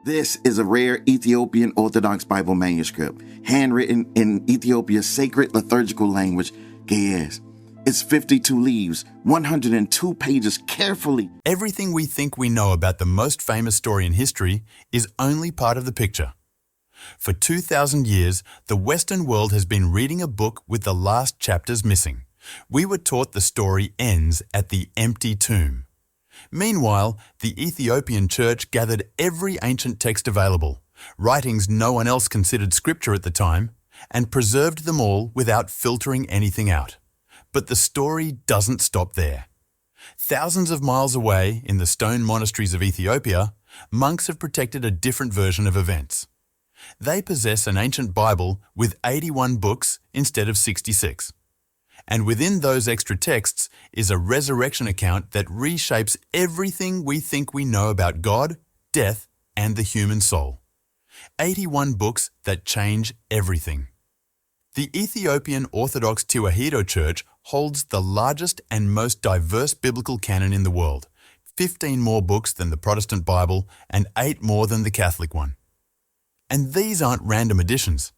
This is a rare Ethiopian Orthodox Bible manuscript, handwritten in Ethiopia's sacred liturgical language, Ge'ez. It's 52 leaves, 102 pages carefully. Everything we think we know about the most famous story in history is only part of the picture. For 2,000 years, the Western world has been reading a book with the last chapters missing. We were taught the story ends at the empty tomb. Meanwhile, the Ethiopian church gathered every ancient text available, writings no one else considered scripture at the time, and preserved them all without filtering anything out. But the story doesn't stop there. Thousands of miles away, in the stone monasteries of Ethiopia, monks have protected a different version of events. They possess an ancient Bible with 81 books instead of 66. And within those extra texts is a resurrection account that reshapes everything we think we know about God, death, and the human soul. 81 books that change everything. The Ethiopian Orthodox Tewahedo Church holds the largest and most diverse biblical canon in the world, 15 more books than the Protestant Bible and 8 more than the Catholic one. And these aren't random additions.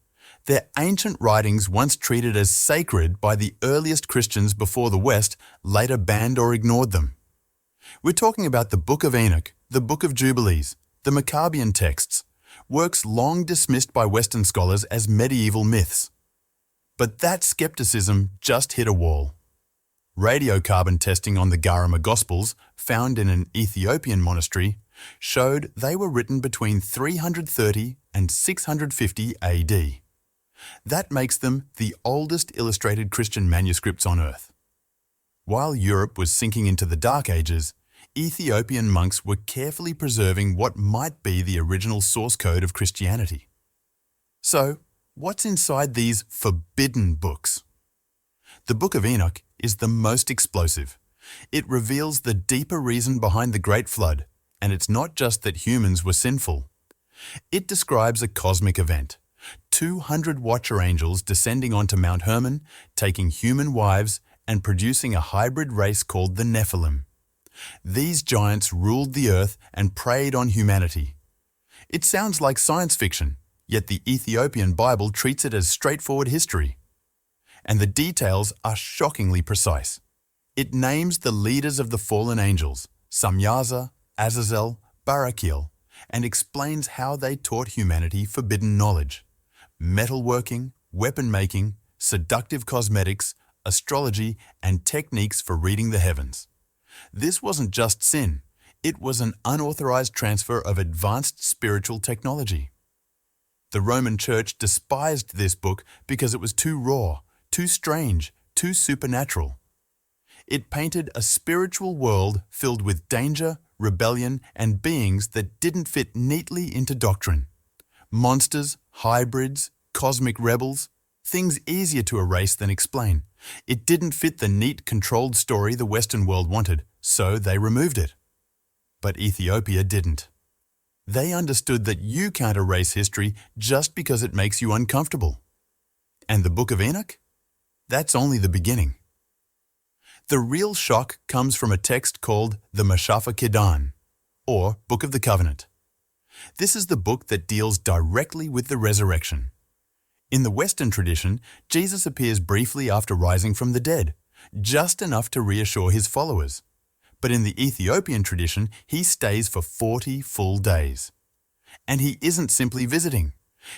They're ancient writings once treated as sacred by the earliest Christians before the West later banned or ignored them. We're talking about the Book of Enoch, the Book of Jubilees, the Maccabean texts, works long dismissed by Western scholars as medieval myths. But that skepticism just hit a wall. Radiocarbon testing on the Garama Gospels, found in an Ethiopian monastery, showed they were written between 330 and 650 AD. That makes them the oldest illustrated Christian manuscripts on earth. While Europe was sinking into the Dark Ages, Ethiopian monks were carefully preserving what might be the original source code of Christianity. So, what's inside these forbidden books? The Book of Enoch is the most explosive. It reveals the deeper reason behind the Great Flood, and it's not just that humans were sinful. It describes a cosmic event. 200 watcher angels descending onto Mount Hermon, taking human wives and producing a hybrid race called the Nephilim. These giants ruled the earth and preyed on humanity. It sounds like science fiction, yet the Ethiopian Bible treats it as straightforward history. And the details are shockingly precise. It names the leaders of the fallen angels, Samyaza, Azazel, Barakiel, and explains how they taught humanity forbidden knowledge. Metalworking, weapon-making, seductive cosmetics, astrology, and techniques for reading the heavens. This wasn't just sin, it was an unauthorized transfer of advanced spiritual technology. The Roman Church despised this book because it was too raw, too strange, too supernatural. It painted a spiritual world filled with danger, rebellion, and beings that didn't fit neatly into doctrine. Monsters, hybrids, cosmic rebels, things easier to erase than explain. It didn't fit the neat, controlled story the Western world wanted, so they removed it. But Ethiopia didn't. They understood that you can't erase history just because it makes you uncomfortable. And the Book of Enoch? That's only the beginning. The real shock comes from a text called the Mashafa Kedan, or Book of the Covenant. This is the book that deals directly with the resurrection. In the Western tradition, Jesus appears briefly after rising from the dead, just enough to reassure his followers. But in the Ethiopian tradition, he stays for 40 full days. And he isn't simply visiting.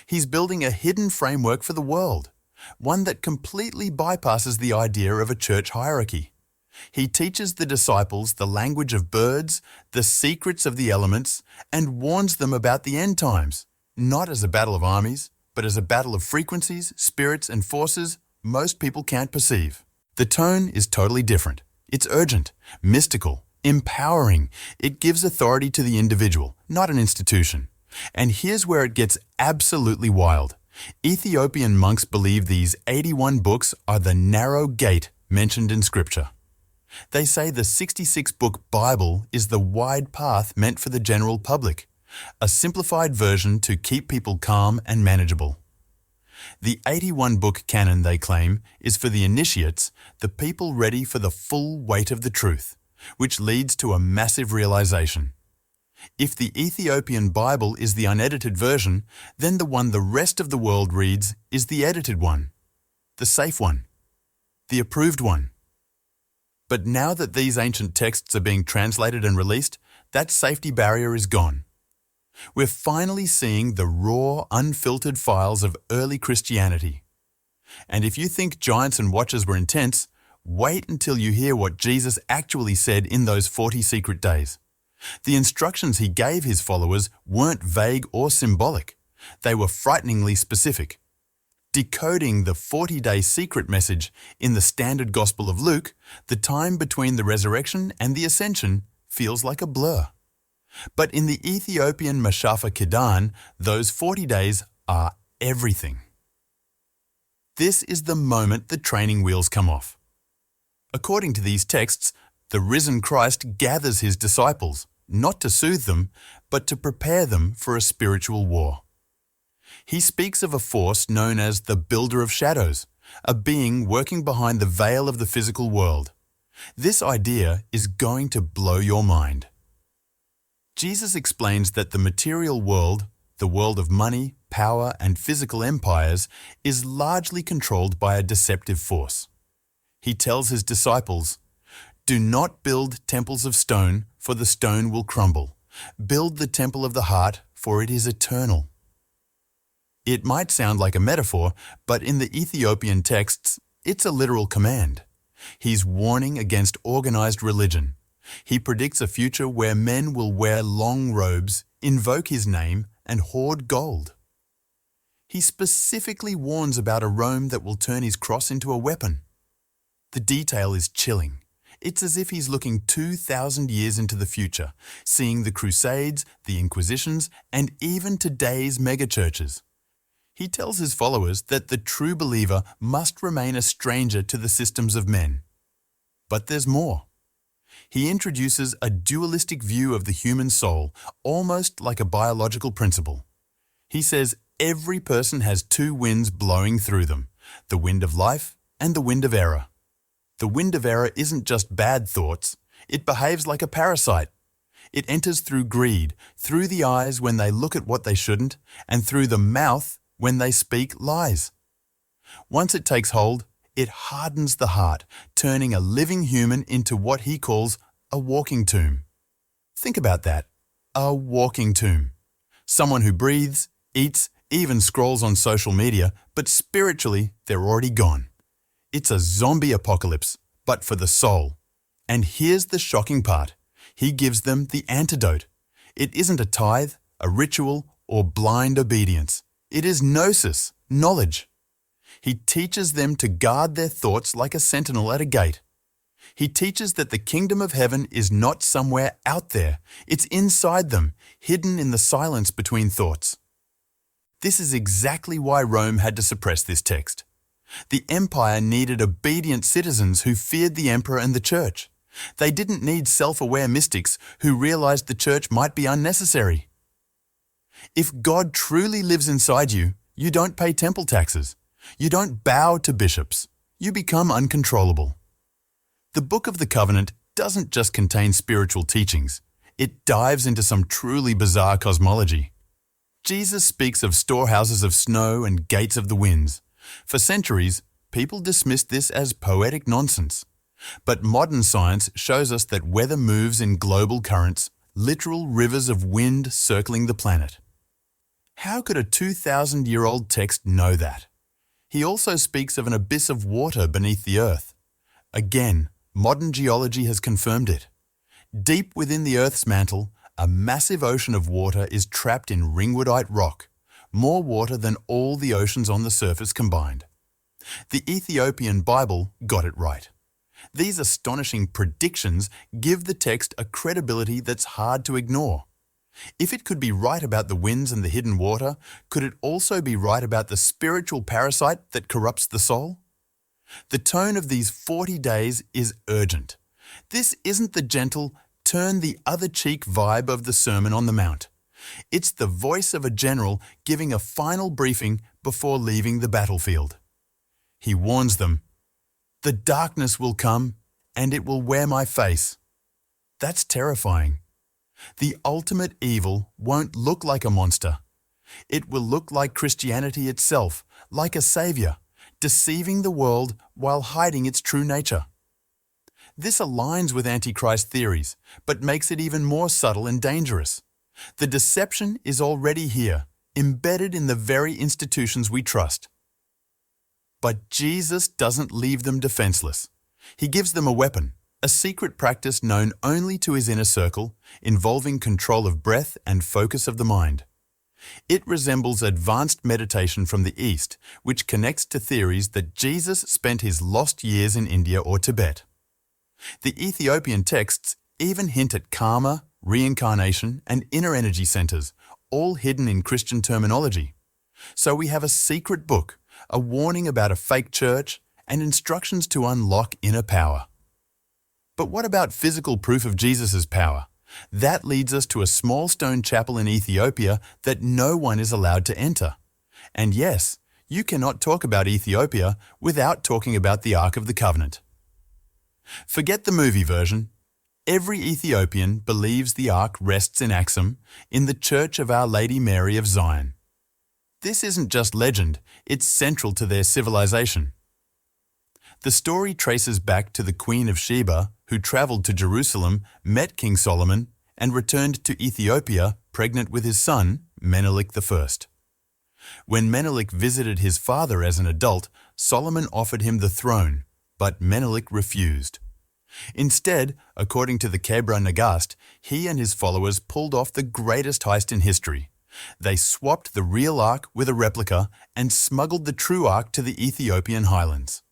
He's building a hidden framework for the world, one that completely bypasses the idea of a church hierarchy. He teaches the disciples the language of birds, the secrets of the elements, and warns them about the end times, not as a battle of armies, but as a battle of frequencies, spirits, and forces most people can't perceive. The tone is totally different. It's urgent, mystical, empowering. It gives authority to the individual, not an institution. And here's where it gets absolutely wild. Ethiopian monks believe these 81 books are the narrow gate mentioned in Scripture. They say the 66-book Bible is the wide path meant for the general public, a simplified version to keep people calm and manageable. The 81-book canon, they claim, is for the initiates, the people ready for the full weight of the truth, which leads to a massive realization. If the Ethiopian Bible is the unedited version, then the one the rest of the world reads is the edited one, the safe one, the approved one. But now that these ancient texts are being translated and released, that safety barrier is gone. We're finally seeing the raw, unfiltered files of early Christianity. And if you think giants and watchers were intense, wait until you hear what Jesus actually said in those 40 secret days. The instructions he gave his followers weren't vague or symbolic. They were frighteningly specific. Decoding the 40-day secret message in the standard Gospel of Luke, the time between the resurrection and the ascension feels like a blur. But in the Ethiopian Mashafa Kidan, those 40 days are everything. This is the moment the training wheels come off. According to these texts, the risen Christ gathers his disciples, not to soothe them, but to prepare them for a spiritual war. He speaks of a force known as the Builder of Shadows, a being working behind the veil of the physical world. This idea is going to blow your mind. Jesus explains that the material world, the world of money, power, and physical empires, is largely controlled by a deceptive force. He tells his disciples, "Do not build temples of stone, for the stone will crumble. Build the temple of the heart, for it is eternal." It might sound like a metaphor, but in the Ethiopian texts, it's a literal command. He's warning against organized religion. He predicts a future where men will wear long robes, invoke his name, and hoard gold. He specifically warns about a Rome that will turn his cross into a weapon. The detail is chilling. It's as if he's looking 2,000 years into the future, seeing the Crusades, the Inquisitions, and even today's megachurches. He tells his followers that the true believer must remain a stranger to the systems of men. But there's more. He introduces a dualistic view of the human soul, almost like a biological principle. He says every person has two winds blowing through them, the wind of life and the wind of error. The wind of error isn't just bad thoughts, it behaves like a parasite. It enters through greed, through the eyes when they look at what they shouldn't, and through the mouth when they speak lies. Once it takes hold, it hardens the heart, turning a living human into what he calls a walking tomb. Think about that, a walking tomb. Someone who breathes, eats, even scrolls on social media, but spiritually they're already gone. It's a zombie apocalypse, but for the soul. And here's the shocking part. He gives them the antidote. It isn't a tithe, a ritual, or blind obedience. It is gnosis, knowledge. He teaches them to guard their thoughts like a sentinel at a gate. He teaches that the kingdom of heaven is not somewhere out there. It's inside them, hidden in the silence between thoughts. This is exactly why Rome had to suppress this text. The empire needed obedient citizens who feared the emperor and the church. They didn't need self-aware mystics who realized the church might be unnecessary. If God truly lives inside you, you don't pay temple taxes. You don't bow to bishops. You become uncontrollable. The Book of the Covenant doesn't just contain spiritual teachings. It dives into some truly bizarre cosmology. Jesus speaks of storehouses of snow and gates of the winds. For centuries, people dismissed this as poetic nonsense. But modern science shows us that weather moves in global currents, literal rivers of wind circling the planet. How could a 2,000-year-old text know that? He also speaks of an abyss of water beneath the earth. Again, modern geology has confirmed it. Deep within the Earth's mantle, a massive ocean of water is trapped in ringwoodite rock, more water than all the oceans on the surface combined. The Ethiopian Bible got it right. These astonishing predictions give the text a credibility that's hard to ignore. If it could be right about the winds and the hidden water, could it also be right about the spiritual parasite that corrupts the soul? The tone of these 40 days is urgent. This isn't the gentle, turn the other cheek vibe of the Sermon on the Mount. It's the voice of a general giving a final briefing before leaving the battlefield. He warns them, "The darkness will come, and it will wear my face." That's terrifying. The ultimate evil won't look like a monster. It will look like Christianity itself, like a savior, deceiving the world while hiding its true nature. This aligns with Antichrist theories, but makes it even more subtle and dangerous. The deception is already here, embedded in the very institutions we trust. But Jesus doesn't leave them defenseless. He gives them a weapon, a secret practice known only to his inner circle, involving control of breath and focus of the mind. It resembles advanced meditation from the East, which connects to theories that Jesus spent his lost years in India or Tibet. The Ethiopian texts even hint at karma, reincarnation, and inner energy centers, all hidden in Christian terminology. So we have a secret book, a warning about a fake church, and instructions to unlock inner power. But what about physical proof of Jesus' power? That leads us to a small stone chapel in Ethiopia that no one is allowed to enter. And yes, you cannot talk about Ethiopia without talking about the Ark of the Covenant. Forget the movie version. Every Ethiopian believes the Ark rests in Axum, in the Church of Our Lady Mary of Zion. This isn't just legend, it's central to their civilization. The story traces back to the Queen of Sheba, who traveled to Jerusalem, met King Solomon, and returned to Ethiopia pregnant with his son, Menelik I. When Menelik visited his father as an adult, Solomon offered him the throne, but Menelik refused. Instead, according to the Kebra Nagast, he and his followers pulled off the greatest heist in history. They swapped the real ark with a replica and smuggled the true ark to the Ethiopian highlands.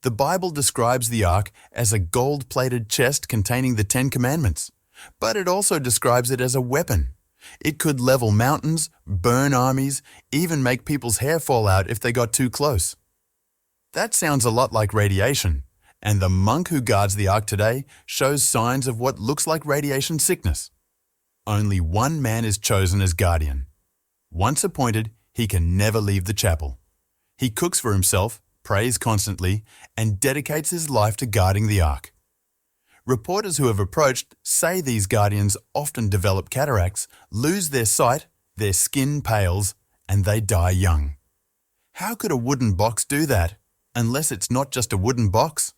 The Bible describes the ark as a gold-plated chest containing the 10 Commandments, but it also describes it as a weapon. It could level mountains, burn armies, even make people's hair fall out if they got too close. That sounds a lot like radiation, and the monk who guards the ark today shows signs of what looks like radiation sickness. Only one man is chosen as guardian. Once appointed, he can never leave the chapel. He cooks for himself, prays constantly, and dedicates his life to guarding the ark. Reporters who have approached say these guardians often develop cataracts, lose their sight, their skin pales, and they die young. How could a wooden box do that, unless it's not just a wooden box?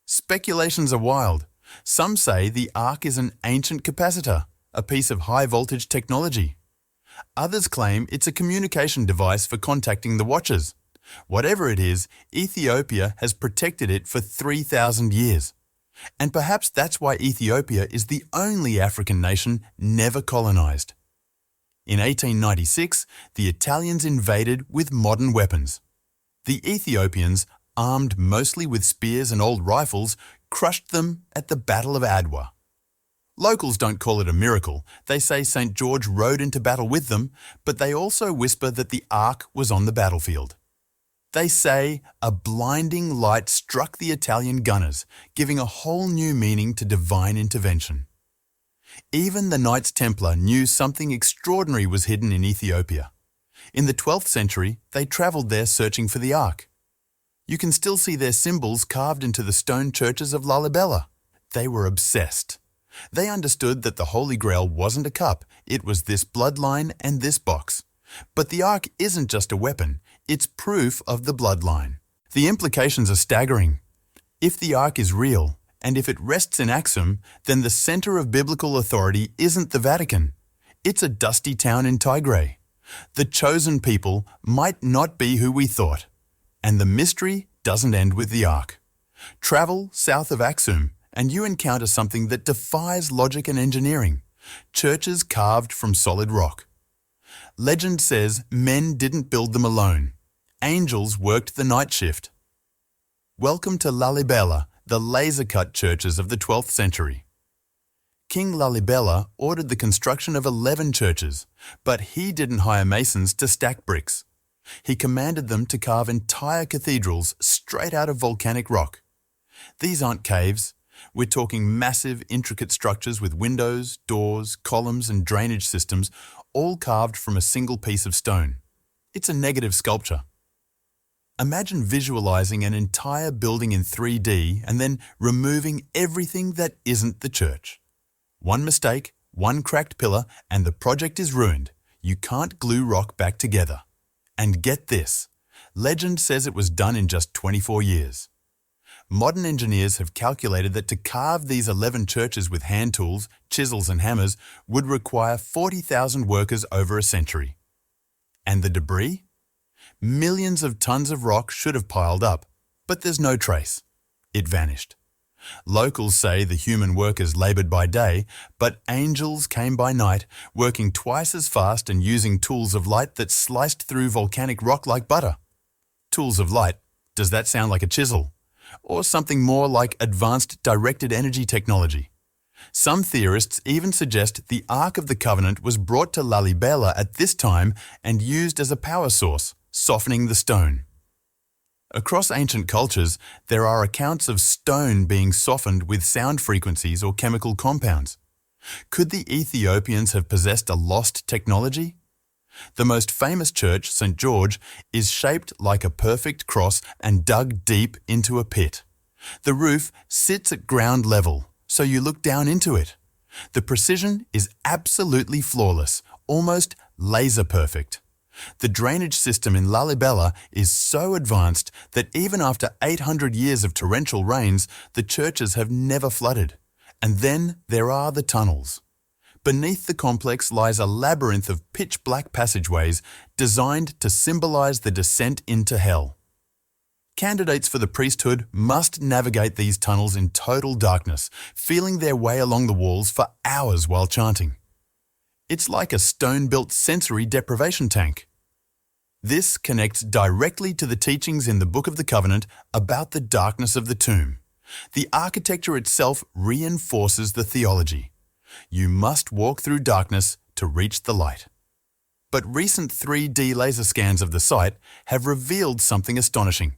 Speculations are wild. Some say the ark is an ancient capacitor, a piece of high-voltage technology. Others claim it's a communication device for contacting the Watchers. Whatever it is, Ethiopia has protected it for 3,000 years. And perhaps that's why Ethiopia is the only African nation never colonized. In 1896, the Italians invaded with modern weapons. The Ethiopians, armed mostly with spears and old rifles, crushed them at the Battle of Adwa. Locals don't call it a miracle. They say St. George rode into battle with them, but they also whisper that the ark was on the battlefield. They say a blinding light struck the Italian gunners, giving a whole new meaning to divine intervention. Even the Knights Templar knew something extraordinary was hidden in Ethiopia. In the 12th century, they travelled there searching for the ark. You can still see their symbols carved into the stone churches of Lalibela. They were obsessed. They understood that the Holy Grail wasn't a cup, it was this bloodline and this box. But the ark isn't just a weapon, it's proof of the bloodline. The implications are staggering. If the ark is real, and if it rests in Axum, then the center of biblical authority isn't the Vatican. It's a dusty town in Tigray. The chosen people might not be who we thought. And the mystery doesn't end with the ark. Travel south of Axum, and you encounter something that defies logic and engineering. Churches carved from solid rock. Legend says men didn't build them alone. Angels worked the night shift. Welcome to Lalibela, the laser-cut churches of the 12th century. King Lalibela ordered the construction of 11 churches, but he didn't hire masons to stack bricks. He commanded them to carve entire cathedrals straight out of volcanic rock. These aren't caves. We're talking massive, intricate structures with windows, doors, columns, and drainage systems, all carved from a single piece of stone. It's a negative sculpture. Imagine visualizing an entire building in 3D and then removing everything that isn't the church. One mistake, one cracked pillar, and the project is ruined. You can't glue rock back together. And get this, legend says it was done in just 24 years. Modern engineers have calculated that to carve these 11 churches with hand tools, chisels and hammers would require 40,000 workers over a century. And the debris? Millions of tons of rock should have piled up, but there's no trace. It vanished. Locals say the human workers laboured by day, but angels came by night, working twice as fast and using tools of light that sliced through volcanic rock like butter. Tools of light, does that sound like a chisel? Or something more like advanced directed energy technology? Some theorists even suggest the Ark of the Covenant was brought to Lalibela at this time and used as a power source, softening the stone. Across ancient cultures, there are accounts of stone being softened with sound frequencies or chemical compounds. Could the Ethiopians have possessed a lost technology? The most famous church, St. George, is shaped like a perfect cross and dug deep into a pit. The roof sits at ground level, so you look down into it. The precision is absolutely flawless, almost laser perfect. The drainage system in Lalibela is so advanced that even after 800 years of torrential rains, the churches have never flooded. And then there are the tunnels. Beneath the complex lies a labyrinth of pitch-black passageways designed to symbolize the descent into hell. Candidates for the priesthood must navigate these tunnels in total darkness, feeling their way along the walls for hours while chanting. It's like a stone-built sensory deprivation tank. This connects directly to the teachings in the Book of the Covenant about the darkness of the tomb. The architecture itself reinforces the theology. You must walk through darkness to reach the light. But recent 3D laser scans of the site have revealed something astonishing.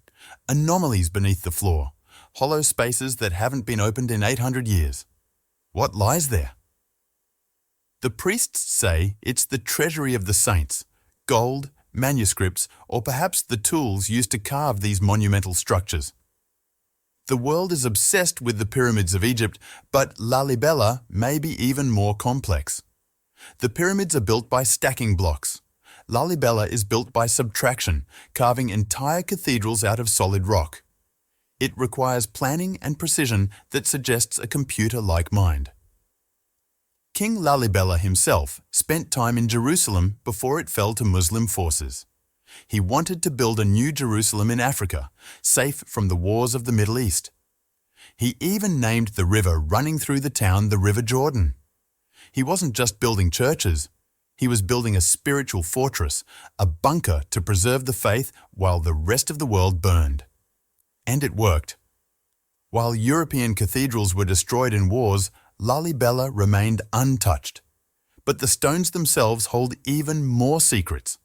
Anomalies beneath the floor, hollow spaces that haven't been opened in 800 years. What lies there? The priests say it's the treasury of the saints, gold, manuscripts, or perhaps the tools used to carve these monumental structures. The world is obsessed with the pyramids of Egypt, but Lalibela may be even more complex. The pyramids are built by stacking blocks. Lalibela is built by subtraction, carving entire cathedrals out of solid rock. It requires planning and precision that suggests a computer-like mind. King Lalibela himself spent time in Jerusalem before it fell to Muslim forces. He wanted to build a new Jerusalem in Africa, safe from the wars of the Middle East. He even named the river running through the town the River Jordan. He wasn't just building churches. He was building a spiritual fortress, a bunker to preserve the faith while the rest of the world burned. And it worked. While European cathedrals were destroyed in wars, Lalibela remained untouched. But the stones themselves hold even more secrets.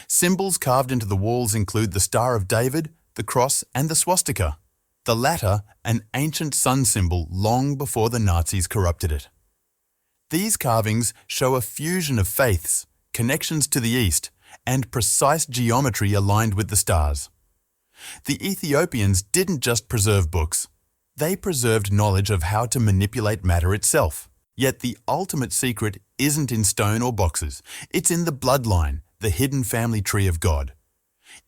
Symbols carved into the walls include the Star of David, the cross, and the swastika, the latter an ancient sun symbol long before the Nazis corrupted it. These carvings show a fusion of faiths, connections to the East, and precise geometry aligned with the stars. The Ethiopians didn't just preserve books, they preserved knowledge of how to manipulate matter itself. Yet the ultimate secret isn't in stone or boxes, it's in the bloodline, the hidden family tree of God.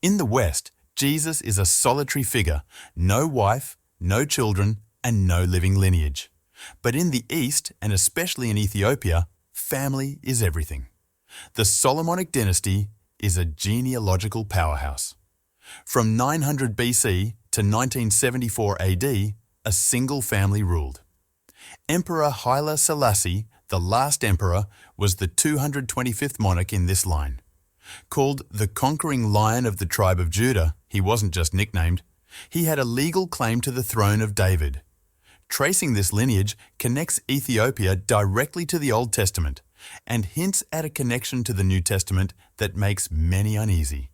In the West, Jesus is a solitary figure, no wife, no children, and no living lineage. But in the East, and especially in Ethiopia, family is everything. The Solomonic dynasty is a genealogical powerhouse. From 900 BC to 1974 AD, a single family ruled. Emperor Haile Selassie, the last emperor, was the 225th monarch in this line. Called the conquering lion of the tribe of Judah, he wasn't just nicknamed. He had a legal claim to the throne of David. Tracing this lineage connects Ethiopia directly to the Old Testament and hints at a connection to the New Testament that makes many uneasy.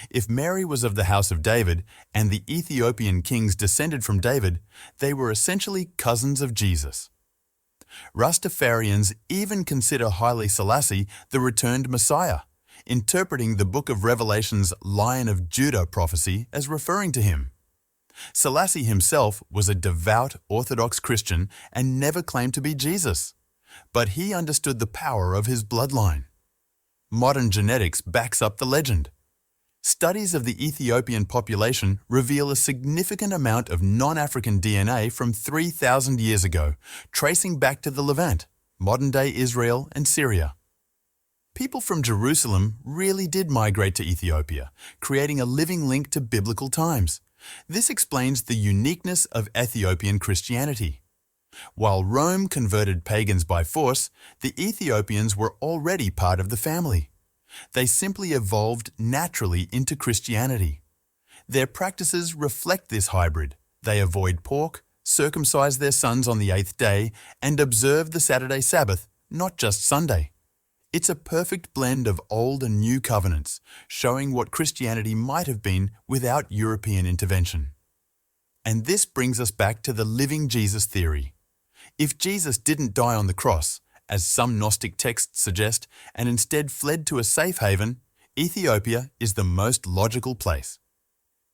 If Mary was of the house of David and the Ethiopian kings descended from David, they were essentially cousins of Jesus. Rastafarians even consider Haile Selassie the returned Messiah, interpreting the Book of Revelation's Lion of Judah prophecy as referring to him. Selassie himself was a devout Orthodox Christian and never claimed to be Jesus. but he understood the power of his bloodline. Modern genetics backs up the legend. Studies of the Ethiopian population reveal a significant amount of non-African DNA from 3,000 years ago, tracing back to the Levant, modern-day Israel and Syria. People from Jerusalem really did migrate to Ethiopia, creating a living link to biblical times. This explains the uniqueness of Ethiopian Christianity. While Rome converted pagans by force, the Ethiopians were already part of the family. They simply evolved naturally into Christianity. Their practices reflect this hybrid. They avoid pork, circumcise their sons on the 8th day, and observe the Saturday Sabbath, not just Sunday. It's a perfect blend of old and new covenants, showing what Christianity might have been without European intervention. And this brings us back to the living Jesus theory. If Jesus didn't die on the cross, as some Gnostic texts suggest, and instead fled to a safe haven, Ethiopia is the most logical place.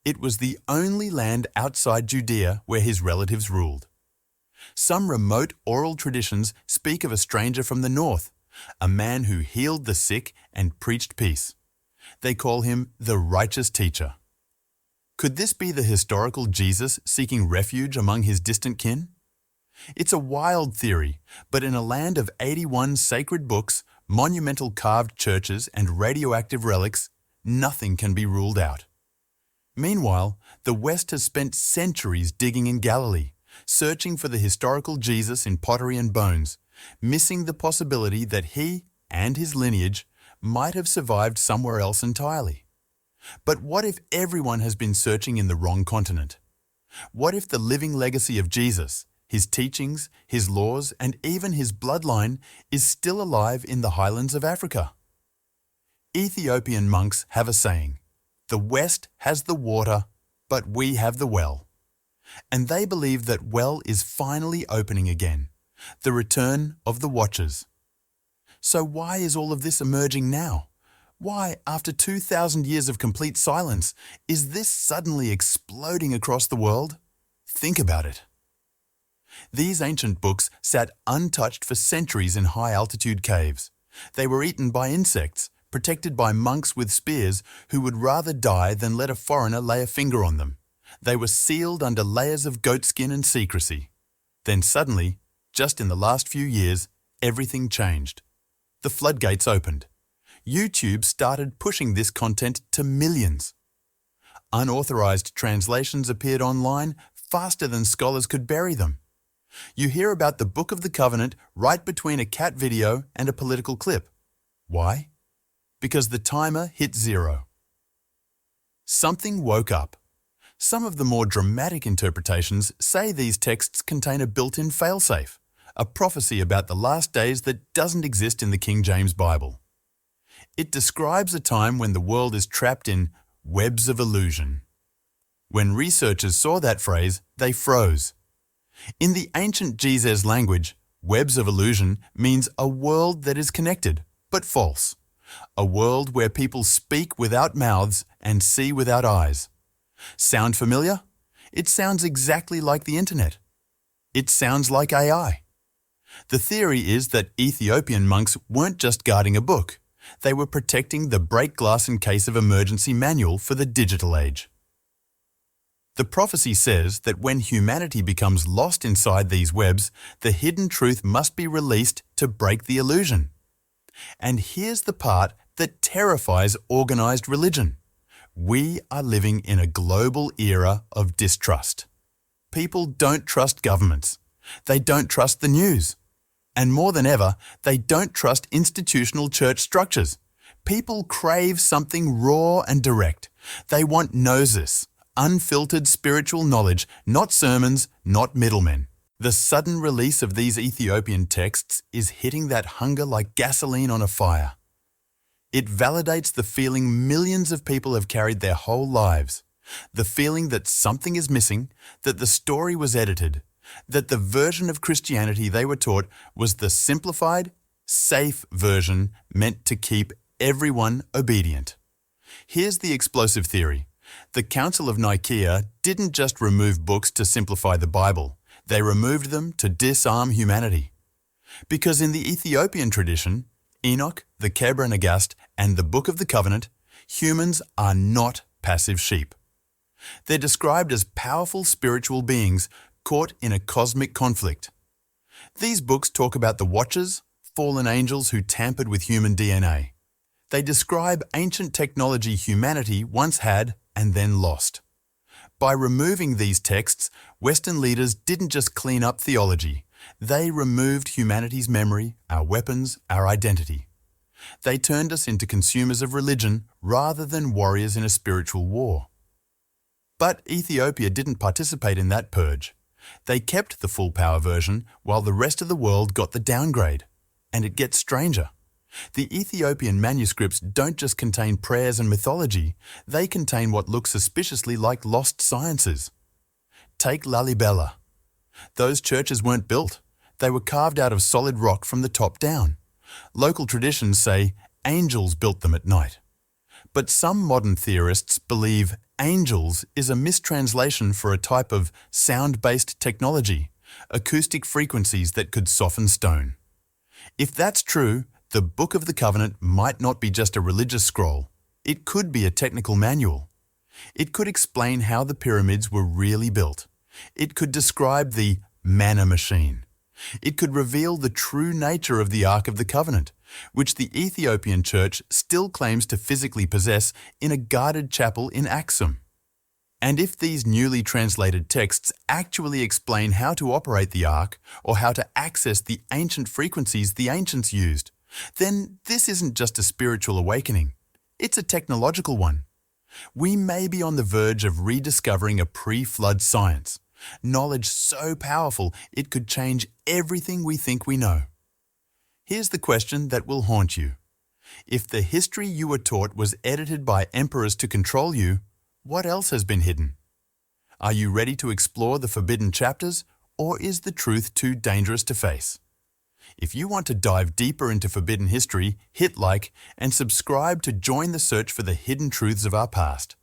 It was the only land outside Judea where his relatives ruled. Some remote oral traditions speak of a stranger from the north, a man who healed the sick and preached peace. They call him the righteous teacher. Could this be the historical Jesus seeking refuge among his distant kin? It's a wild theory, but in a land of 81 sacred books, monumental carved churches, and radioactive relics, nothing can be ruled out. Meanwhile, the West has spent centuries digging in Galilee, searching for the historical Jesus in pottery and bones, missing the possibility that he and his lineage might have survived somewhere else entirely. But what if everyone has been searching in the wrong continent? What if the living legacy of Jesus, his teachings, his laws, and even his bloodline is still alive in the highlands of Africa? Ethiopian monks have a saying, "The West has the water, but we have the well." And they believe that well is finally opening again, the return of the Watchers. So why is all of this emerging now? Why, after 2,000 years of complete silence, is this suddenly exploding across the world? Think about it. These ancient books sat untouched for centuries in high-altitude caves. They were eaten by insects, protected by monks with spears who would rather die than let a foreigner lay a finger on them. They were sealed under layers of goatskin and secrecy. Then suddenly, just in the last few years, everything changed. The floodgates opened. YouTube started pushing this content to millions. Unauthorized translations appeared online faster than scholars could bury them. You hear about the Book of the Covenant right between a cat video and a political clip. Why? Because the timer hit 0. Something woke up. Some of the more dramatic interpretations say these texts contain a built-in failsafe, a prophecy about the last days that doesn't exist in the King James Bible. It describes a time when the world is trapped in webs of illusion. When researchers saw that phrase, they froze. In the ancient Jesus language, webs of illusion means a world that is connected, but false. A world where people speak without mouths and see without eyes. Sound familiar? It sounds exactly like the internet. It sounds like AI. The theory is that Ethiopian monks weren't just guarding a book. They were protecting the break glass in case of emergency manual for the digital age. The prophecy says that when humanity becomes lost inside these webs, the hidden truth must be released to break the illusion. And here's the part that terrifies organized religion. We are living in a global era of distrust. People don't trust governments. They don't trust the news. And more than ever, they don't trust institutional church structures. People crave something raw and direct. They want gnosis, unfiltered spiritual knowledge, not sermons, not middlemen. The sudden release of these Ethiopian texts is hitting that hunger like gasoline on a fire. It validates the feeling millions of people have carried their whole lives. The feeling that something is missing, that the story was edited, that the version of Christianity they were taught was the simplified, safe version meant to keep everyone obedient. Here's the explosive theory. The Council of Nicaea didn't just remove books to simplify the Bible. They removed them to disarm humanity. Because in the Ethiopian tradition, Enoch, the Kebra Nagast, and the Book of the Covenant, humans are not passive sheep. They're described as powerful spiritual beings caught in a cosmic conflict. These books talk about the Watchers, fallen angels who tampered with human DNA. They describe ancient technology humanity once had and then lost. By removing these texts, Western leaders didn't just clean up theology. They removed humanity's memory, our weapons, our identity. They turned us into consumers of religion rather than warriors in a spiritual war. But Ethiopia didn't participate in that purge. They kept the full power version while the rest of the world got the downgrade. And it gets stranger. The Ethiopian manuscripts don't just contain prayers and mythology, they contain what looks suspiciously like lost sciences. Take Lalibela. Those churches weren't built. They were carved out of solid rock from the top down. Local traditions say angels built them at night. But some modern theorists believe angels is a mistranslation for a type of sound-based technology, acoustic frequencies that could soften stone. If that's true, the Book of the Covenant might not be just a religious scroll. It could be a technical manual. It could explain how the pyramids were really built. It could describe the manna machine. It could reveal the true nature of the Ark of the Covenant, which the Ethiopian Church still claims to physically possess in a guarded chapel in Aksum. And if these newly translated texts actually explain how to operate the Ark or how to access the ancient frequencies the ancients used, then this isn't just a spiritual awakening. It's a technological one. We may be on the verge of rediscovering a pre-flood science, knowledge so powerful it could change everything we think we know. Here's the question that will haunt you. If the history you were taught was edited by emperors to control you, what else has been hidden? Are you ready to explore the forbidden chapters, or is the truth too dangerous to face? If you want to dive deeper into forbidden history, hit like and subscribe to join the search for the hidden truths of our past.